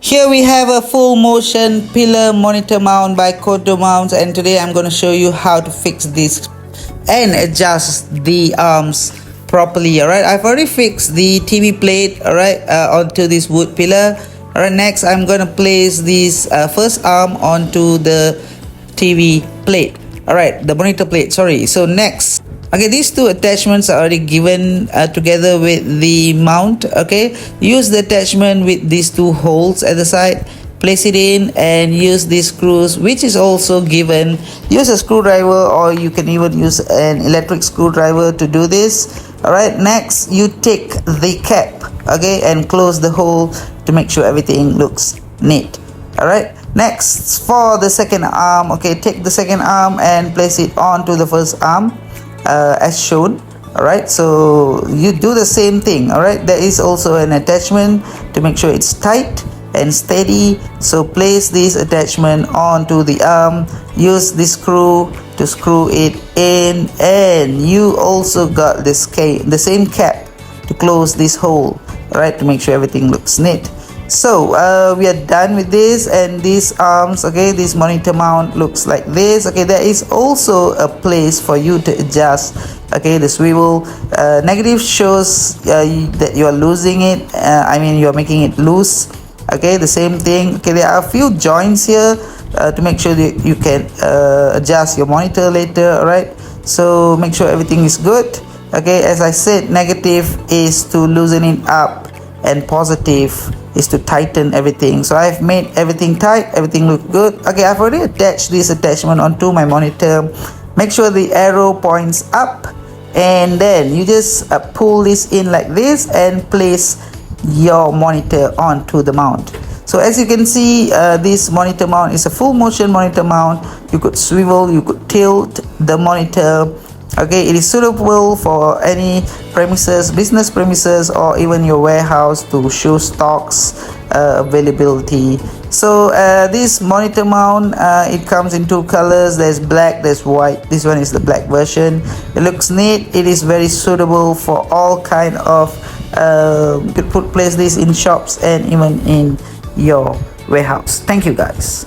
Here we have a full motion pillar monitor mount by CondoMounts, and today I'm going to show you how to fix this and adjust the arms properly. Alright, I've already fixed the TV plate, alright, onto this wood pillar. Alright, next I'm going to place this first arm onto the TV plate. Alright, the monitor plate, sorry. So next, okay, these two attachments are already given together with the mount. Okay, use the attachment with these two holes at the side, place it in, and use these screws which is also given. Use a screwdriver, or you can even use an electric screwdriver to do this. All right, next you take the cap, okay, and close the hole to make sure everything looks neat. All right, next for the second arm, okay, take the second arm and place it onto the first arm as shown. All right, so you do the same thing. All right, there is also an attachment to make sure it's tight and steady, so place this attachment onto the arm, use this screw to screw it in, and you also got the same cap to close this hole. All right, to make sure everything looks neat. So we are done with this, and these arms, okay, this monitor mount looks like this. Okay, there is also a place for you to adjust, okay, the swivel. Negative shows that you are losing it, you are making it loose. Okay, the same thing. Okay, there are a few joints here to make sure that you can adjust your monitor later. All right, so make sure everything is good. Okay, as I said, negative is to loosen it up, and positive is to tighten everything. So I've made everything tight, everything look good. Okay, I've already attached this attachment onto my monitor. Make sure the arrow points up, and then you just pull this in like this and place your monitor onto the mount. So as you can see, this monitor mount is a full motion monitor mount. You could swivel, you could tilt the monitor. Okay, it is suitable for any premises, business premises, or even your warehouse to show stocks availability. So this monitor mount, it comes in two colors. There's black, there's white. This one is the black version. It looks neat. It is very suitable for all kind of you could place this in shops and even in your warehouse. Thank you guys.